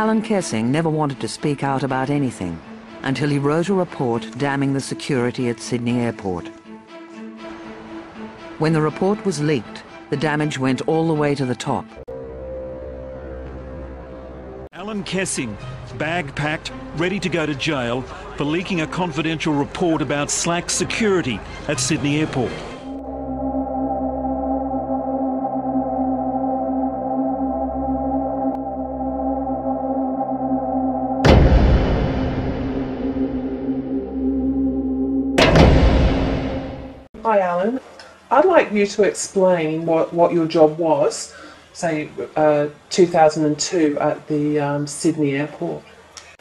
Allan Kessing never wanted to speak out about anything until he wrote a report damning the security at Sydney Airport. When the report was leaked, the damage went all the way to the top. Allan Kessing, bag packed, ready to go to jail for leaking a confidential report about slack security at Sydney Airport. Hi Alan, I'd like you to explain what your job was, say 2002 at the Sydney Airport.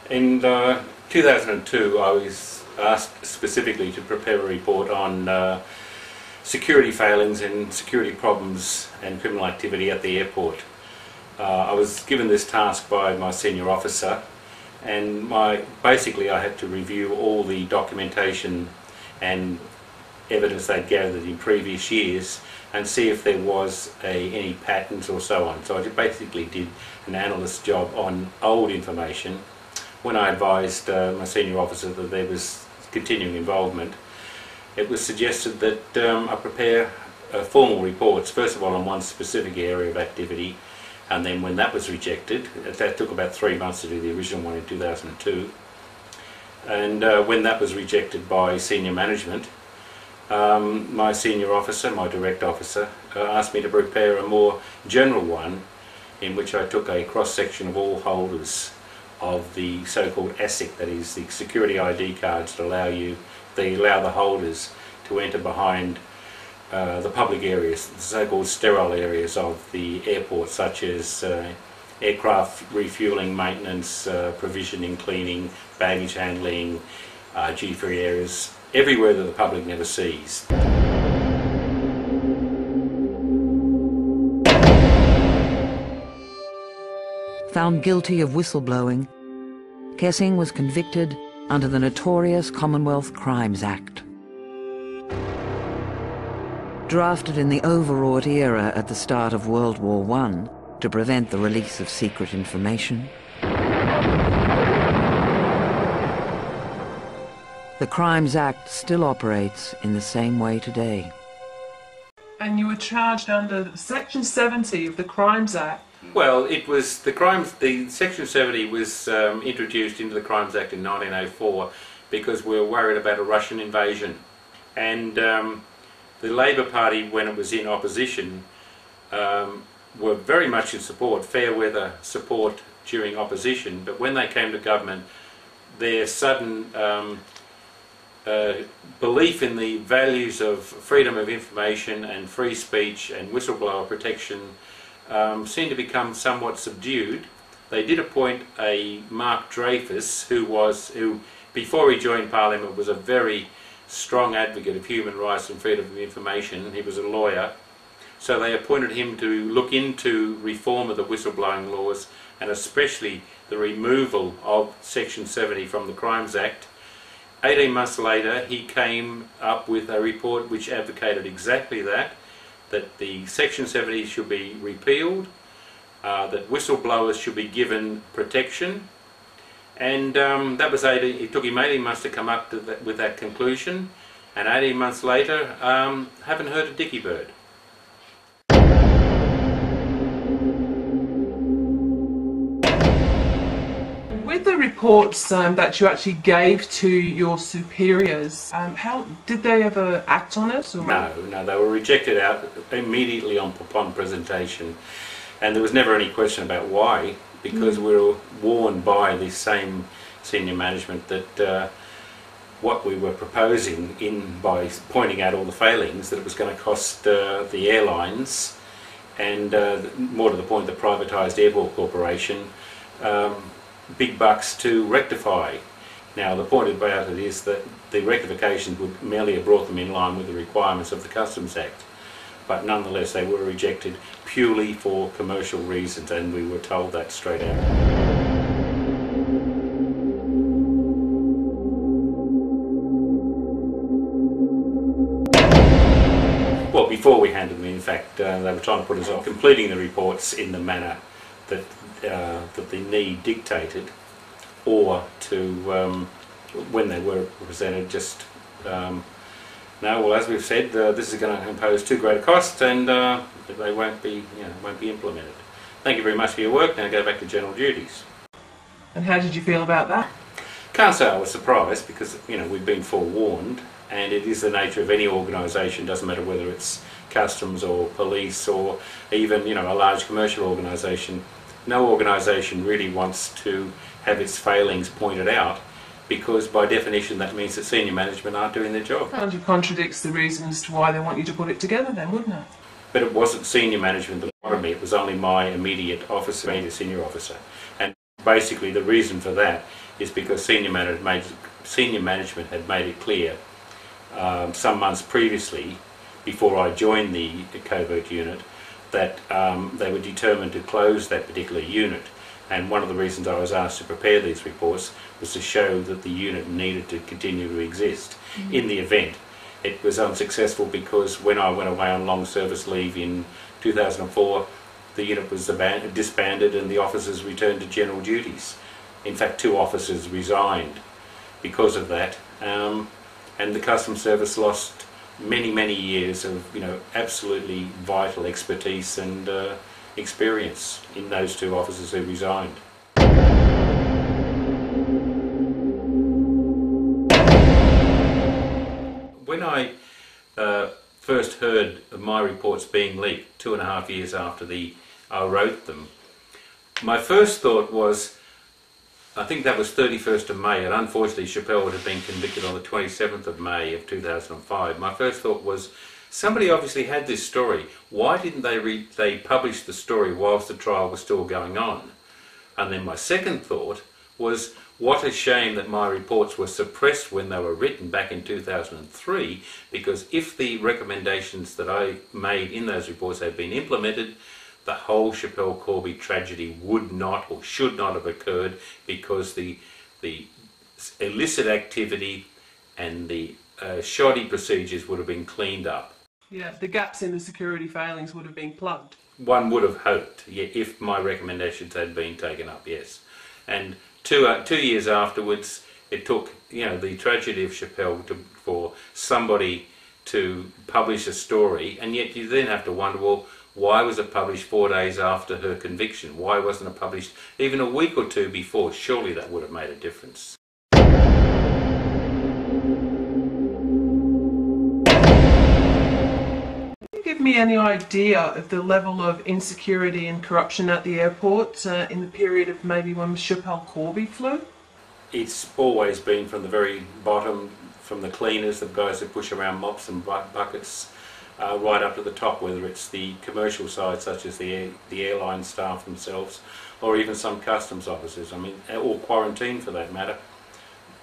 In 2002 I was asked specifically to prepare a report on security failings and security problems and criminal activity at the airport. I was given this task by my senior officer, and basically I had to review all the documentation and evidence they'd gathered in previous years and see if there was any patterns or so on. So I basically did an analyst's job on old information. When I advised my senior officer that there was continuing involvement, it was suggested that I prepare formal reports, first of all on one specific area of activity, and then when that was rejected, that took about 3 months to do the original one in 2002, and when that was rejected by senior management, my senior officer, my direct officer, asked me to prepare a more general one in which I took a cross-section of all holders of the so-called ASIC, that is the security ID cards that allow the holders to enter behind the public areas, the so-called sterile areas of the airport, such as aircraft refuelling, maintenance, provisioning, cleaning, baggage handling, duty-free areas, everywhere that the public never sees. Found guilty of whistleblowing, Kessing was convicted under the notorious Commonwealth Crimes Act. Drafted in the overwrought era at the start of World War I to prevent the release of secret information, the Crimes Act still operates in the same way today. And you were charged under Section 70 of the Crimes Act. Well, it was the Section 70 was introduced into the Crimes Act in 1904 because we were worried about a Russian invasion, and the Labor Party, when it was in opposition, were very much in support, fair weather support during opposition, but when they came to government, their sudden belief in the values of freedom of information and free speech and whistleblower protection seemed to become somewhat subdued. They did appoint a Mark Dreyfus, who before he joined Parliament was a very strong advocate of human rights and freedom of information. He was a lawyer, so they appointed him to look into reform of the whistleblowing laws, and especially the removal of Section 70 from the Crimes Act. 18 months later he came up with a report which advocated exactly that the Section 70 should be repealed, that whistleblowers should be given protection, and that was it took him 18 months to come up to with that conclusion, and 18 months later haven't heard a dicky bird. With the reports that you actually gave to your superiors, how did they ever act on it? Or? No, they were rejected out immediately upon presentation, and there was never any question about why, because we were warned by the same senior management that what we were proposing, by pointing out all the failings, that it was going to cost the airlines, and more to the point, the privatised airport corporation, big bucks to rectify. Now the point about it is that the rectifications would merely have brought them in line with the requirements of the Customs Act, but nonetheless they were rejected purely for commercial reasons, and we were told that straight out. Well, before we handed them in fact, they were trying to put us off completing the reports in the manner that that the need dictated, or to when they were presented, just no. Well, as we've said, this is going to impose too great a cost, and they won't be implemented. Thank you very much for your work. Now go back to general duties. And how did you feel about that? Can't say I was surprised, because we've been forewarned, and it is the nature of any organisation. Doesn't matter whether it's customs or police or even a large commercial organisation. No organisation really wants to have its failings pointed out, because by definition that means that senior management aren't doing their job. Kind of contradicts the reason as to why they want you to put it together then, wouldn't it? But it wasn't senior management that wanted me, it was only my immediate officer, the senior officer. And basically the reason for that is because senior management had made it clear some months previously, before I joined the covert unit, that they were determined to close that particular unit. And one of the reasons I was asked to prepare these reports was to show that the unit needed to continue to exist. In the event it was unsuccessful, because when I went away on long service leave in 2004, the unit was disbanded and the officers returned to general duties. In fact, 2 officers resigned because of that, and the Customs Service lost many years of absolutely vital expertise and experience in those 2 officers who resigned. When I first heard of my reports being leaked 2.5 years after I wrote them, my first thought was, I think that was 31st of May, and unfortunately Schapelle would have been convicted on the 27th of May of 2005. My first thought was, somebody obviously had this story. Why didn't they publish the story whilst the trial was still going on? And then my second thought was, what a shame that my reports were suppressed when they were written back in 2003, because if the recommendations that I made in those reports had been implemented, the whole Schapelle Corby tragedy would not or should not have occurred, because the illicit activity and the shoddy procedures would have been cleaned up. Yeah, the gaps in the security failings would have been plugged. One would have hoped, yeah, if my recommendations had been taken up, yes. And 2 years afterwards, it took the tragedy of Schapelle for somebody to publish a story, and yet you then have to wonder, well, why was it published 4 days after her conviction? Why wasn't it published even a week or 2 before? Surely that would have made a difference. Give me any idea of the level of insecurity and corruption at the airport in the period of maybe when Schapelle Corby flew? It's always been from the very bottom, from the cleaners, the guys who push around mops and buckets, right up to the top, whether it's the commercial side such as the airline staff themselves, or even some customs officers, or quarantine for that matter.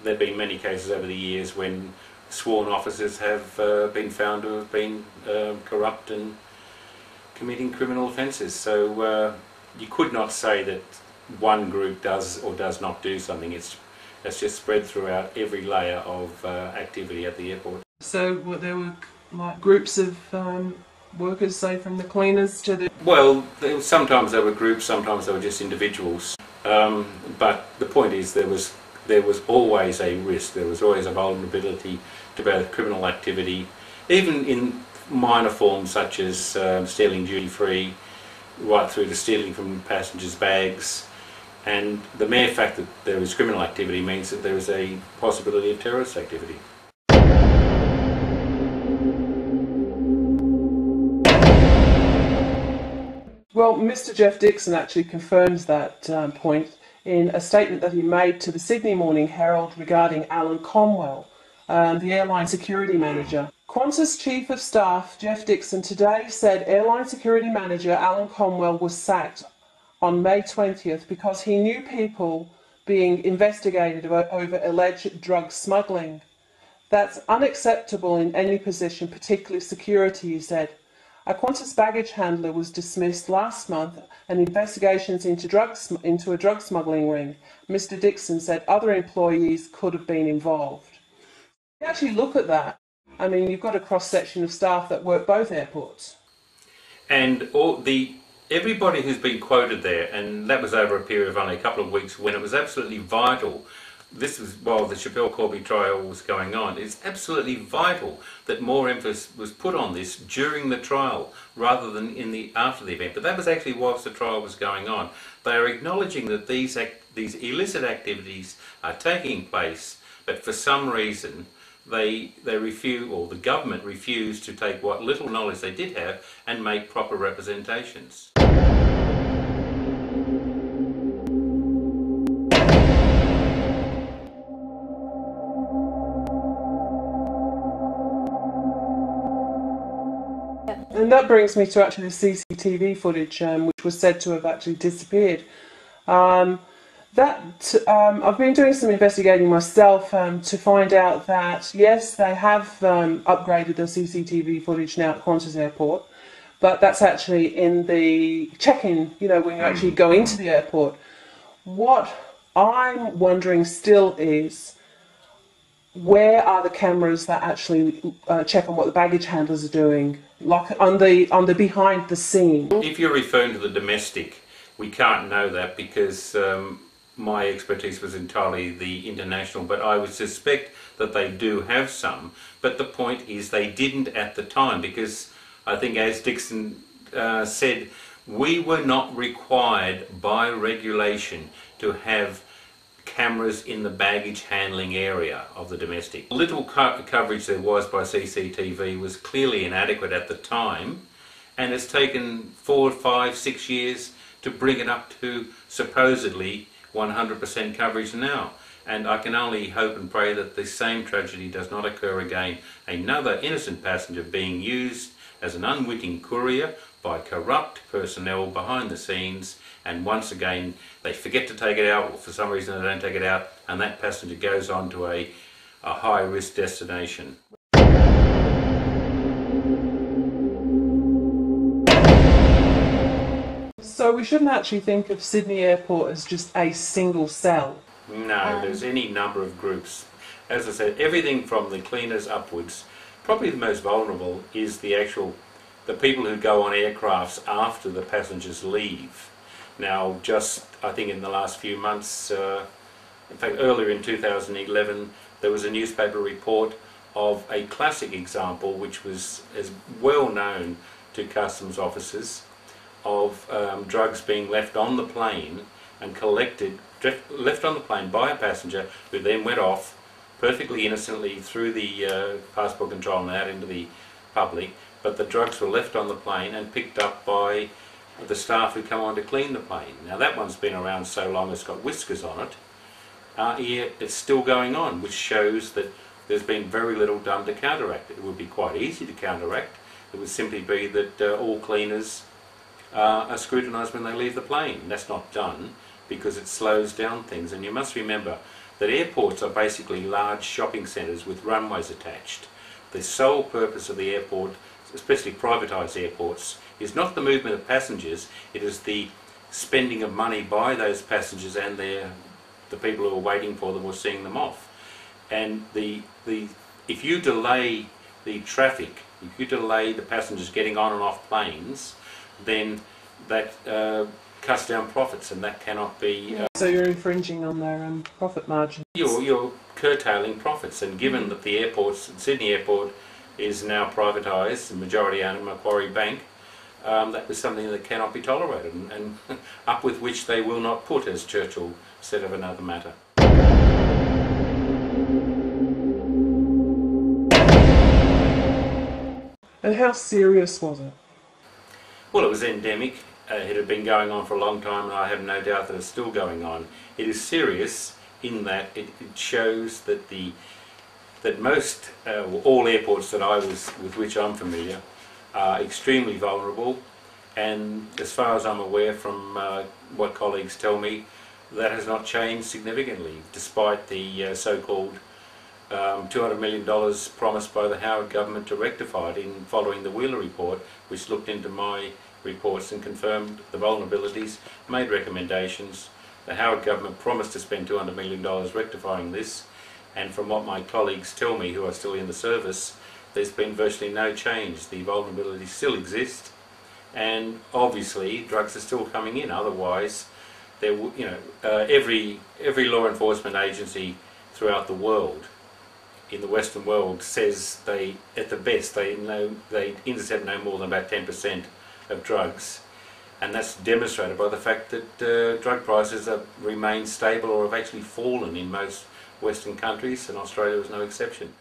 There have been many cases over the years when sworn officers have been found to have been corrupt and committing criminal offences. So you could not say that one group does or does not do something. It's just spread throughout every layer of activity at the airport. So there were like groups of workers, say from the cleaners to the... Well, sometimes there were groups, sometimes they were just individuals. But the point is, there was always a risk, there was always a vulnerability to both criminal activity, even in minor forms such as stealing duty-free, right through to stealing from passengers' bags. And the mere fact that there is criminal activity means that there is a possibility of terrorist activity. Well, Mr. Jeff Dixon actually confirms that point in a statement that he made to the Sydney Morning Herald regarding Allan Conwell, the airline security manager. Qantas Chief of Staff Jeff Dixon today said airline security manager Allan Conwell was sacked on May 20th because he knew people being investigated over alleged drug smuggling. That's unacceptable in any position, particularly security, he said. A Qantas baggage handler was dismissed last month and investigations into a drug smuggling ring. Mr. Dixon said other employees could have been involved. If you actually look at that, you've got a cross-section of staff that work both airports. And all the Everybody who's been quoted there, and that was over a period of only a couple of weeks when it was absolutely vital, this was while the Schapelle Corby trial was going on, it's absolutely vital that more emphasis was put on this during the trial rather than after the event. But that was actually whilst the trial was going on. They are acknowledging that these illicit activities are taking place, but for some reason they refuse, or the government refused to take what little knowledge they did have and make proper representations. And that brings me to actually the CCTV footage, which was said to have actually disappeared. I've been doing some investigating myself to find out that, yes, they have upgraded the CCTV footage now at Qantas Airport, but that's actually in the check-in, you know, when you actually go into the airport. What I'm wondering still is, where are the cameras that actually check on what the baggage handlers are doing, like on the behind the scene? If you're referring to the domestic, we can't know that because my expertise was entirely the international, but I would suspect that they do have some. But the point is they didn't at the time, because I think, as Dixon said, we were not required by regulation to have cameras in the baggage handling area of the domestic. Little coverage there was by CCTV was clearly inadequate at the time, and it's taken 4, 5, 6 years to bring it up to supposedly 100% coverage now. And I can only hope and pray that the same tragedy does not occur again. Another innocent passenger being used as an unwitting courier by corrupt personnel behind the scenes, and once again they forget to take it out, or for some reason they don't take it out, and that passenger goes on to a high-risk destination. So we shouldn't actually think of Sydney Airport as just a single cell. No, there's any number of groups. As I said, everything from the cleaners upwards. Probably the most vulnerable is the people who go on aircrafts after the passengers leave. Now, just I think in the last few months, in fact earlier in 2011, there was a newspaper report of a classic example which was as well known to customs officers of drugs being left on the plane and left on the plane by a passenger who then went off perfectly innocently through the passport control and out into the public, but the drugs were left on the plane and picked up by the staff who come on to clean the plane. Now that one's been around so long it's got whiskers on it, yet it's still going on, which shows that there's been very little done to counteract it. It would be quite easy to counteract. It would simply be that all cleaners are scrutinised when they leave the plane. That's not done because it slows down things. And you must remember that airports are basically large shopping centres with runways attached. The sole purpose of the airport, especially privatised airports, is not the movement of passengers, it is the spending of money by those passengers and the people who are waiting for them or seeing them off. And if you delay the traffic, if you delay the passengers getting on and off planes, then that cuts down profits, and that cannot be... So you're infringing on their profit margin. You're curtailing profits, and given that the airports, Sydney Airport is now privatised, the majority owned Macquarie Bank, that was something that cannot be tolerated, and up with which they will not put, as Churchill said of another matter. And how serious was it? Well, it was endemic. It had been going on for a long time, and I have no doubt that it's still going on. It is serious in that it shows that most, all airports with which I'm familiar, are extremely vulnerable, and as far as I'm aware from what colleagues tell me, that has not changed significantly, despite the so-called $200 million promised by the Howard government to rectify it in following the Wheeler report, which looked into my reports and confirmed the vulnerabilities, made recommendations. The Howard government promised to spend $200 million rectifying this, and from what my colleagues tell me who are still in the service, there's been virtually no change. The vulnerabilities still exist, and obviously drugs are still coming in. Otherwise, every law enforcement agency throughout the world, in the Western world, says at the best they intercept no more than about 10% of drugs, and that's demonstrated by the fact that drug prices have remained stable or have actually fallen in most Western countries, and Australia is no exception.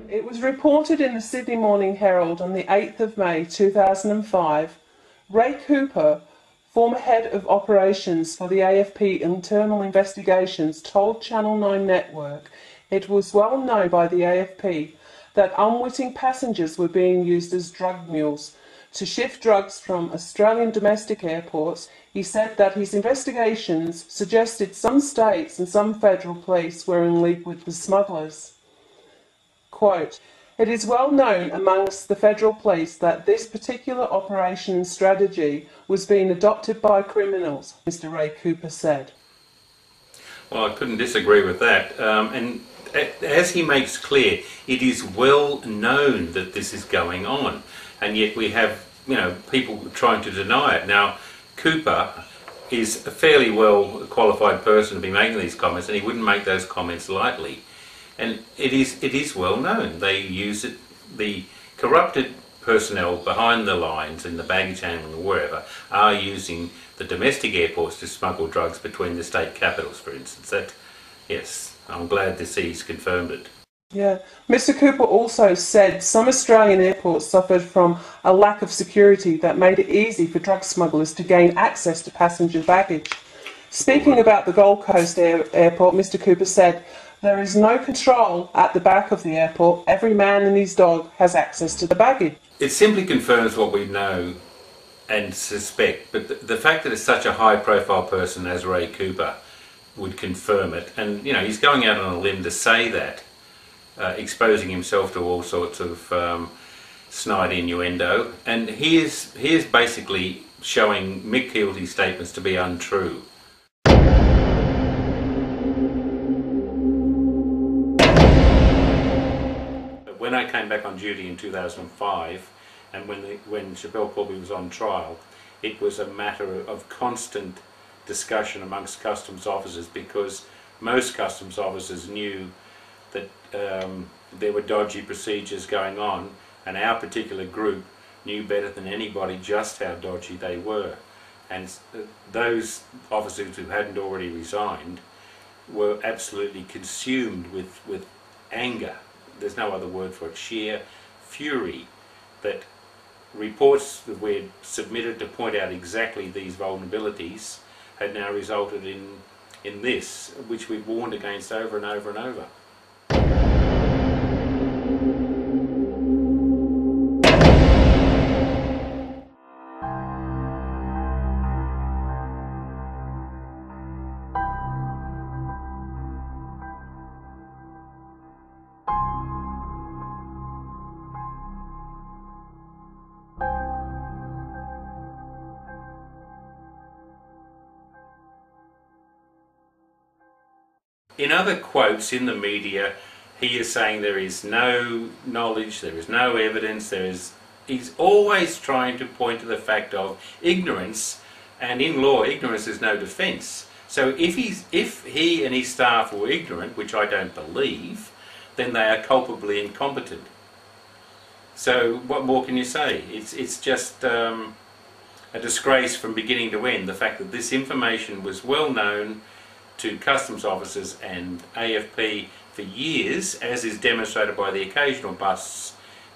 It was reported in the Sydney Morning Herald on the 8th of May 2005, Ray Cooper, former head of operations for the AFP Internal Investigations, told Channel 9 Network it was well known by the AFP that unwitting passengers were being used as drug mules to shift drugs from Australian domestic airports. He said that his investigations suggested some states and some federal police were in league with the smugglers. Quote, "It is well known amongst the federal police that this particular operation and strategy was being adopted by criminals," Mr. Ray Cooper said. Well, I couldn't disagree with that. And as he makes clear, it is well known that this is going on, and yet we have, people trying to deny it. Now, Cooper is a fairly well qualified person to be making these comments, and he wouldn't make those comments lightly. And it is well known. They use it. The corrupted personnel behind the lines in the baggage handling or wherever are using the domestic airports to smuggle drugs between the state capitals, for instance. That, yes, I'm glad to see he's confirmed it. Yeah. Mr. Cooper also said some Australian airports suffered from a lack of security that made it easy for drug smugglers to gain access to passenger baggage. Speaking about the Gold Coast airport, Mr. Cooper said, "There is no control at the back of the airport. Every man and his dog has access to the baggage." It simply confirms what we know and suspect, but the fact that it's such a high-profile person as Ray Cooper would confirm it, and he's going out on a limb to say that, exposing himself to all sorts of snide innuendo, and he is basically showing Mick Keelty's statements to be untrue. When I came back on duty in 2005, and when Schapelle Corby was on trial, it was a matter of constant discussion amongst customs officers, because most customs officers knew that there were dodgy procedures going on, and our particular group knew better than anybody just how dodgy they were. And those officers who hadn't already resigned were absolutely consumed with anger. There's no other word for it, sheer fury, that reports that we'd submitted to point out exactly these vulnerabilities had now resulted in this, which we've warned against over and over and over. In other quotes in the media, he is saying there is no knowledge, there is no evidence, he's always trying to point to the fact of ignorance, and in law, ignorance is no defence. So if he and his staff were ignorant, which I don't believe, then they are culpably incompetent. So what more can you say? It's just a disgrace from beginning to end, the fact that this information was well known to customs officers and AFP for years, as is demonstrated by the occasional busts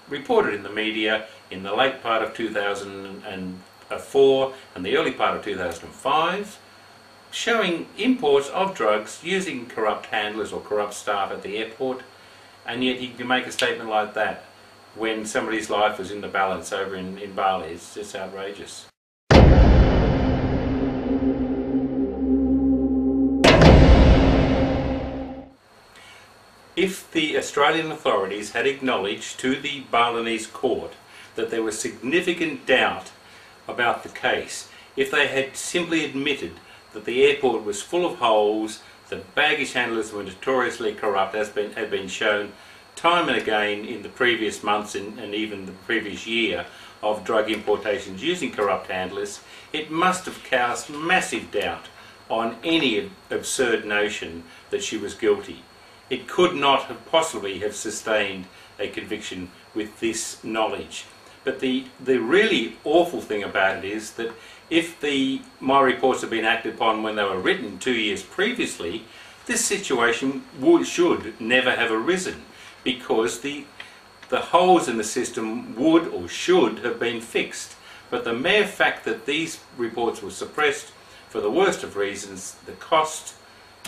reported in the media in the late part of 2004 and the early part of 2005, showing imports of drugs using corrupt handlers or corrupt staff at the airport, and yet he can make a statement like that when somebody's life is in the balance over in Bali. It's just outrageous. If the Australian authorities had acknowledged to the Balinese court that there was significant doubt about the case, if they had simply admitted that the airport was full of holes, that baggage handlers were notoriously corrupt, as had been shown time and again in the previous months and even the previous year of drug importations using corrupt handlers, it must have cast massive doubt on any absurd notion that she was guilty. It could not have possibly have sustained a conviction with this knowledge. But the really awful thing about it is that if my reports had been acted upon when they were written 2 years previously, this situation should never have arisen, because the holes in the system would or should have been fixed. But the mere fact that these reports were suppressed for the worst of reasons, the cost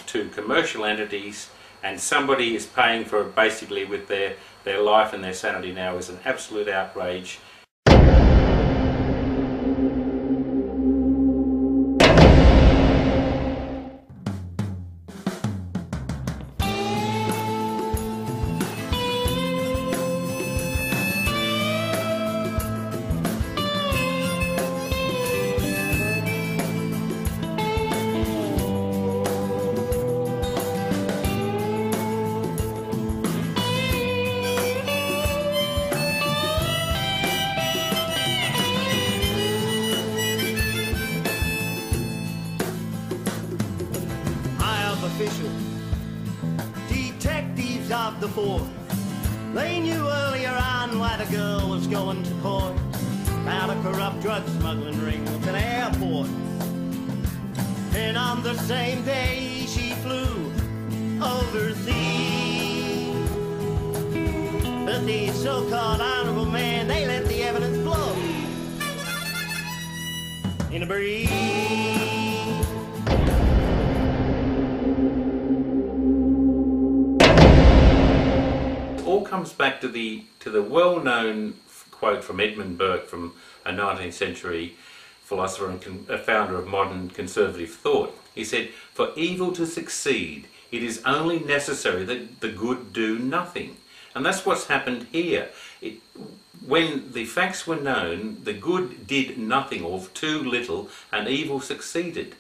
to commercial entities, and somebody is paying for it basically with their life and their sanity now, is an absolute outrage. Detectives of the force, they knew earlier on why the girl was going to court about a corrupt drug smuggling ring with an airport. And on the same day she flew overseas. But these so-called honorable men, they let the evidence blow in a breeze. All comes back to the well-known quote from Edmund Burke, from a 19th century philosopher and founder of modern conservative thought. He said, "For evil to succeed, it is only necessary that the good do nothing." And that's what's happened here. When the facts were known, the good did nothing or too little, and evil succeeded.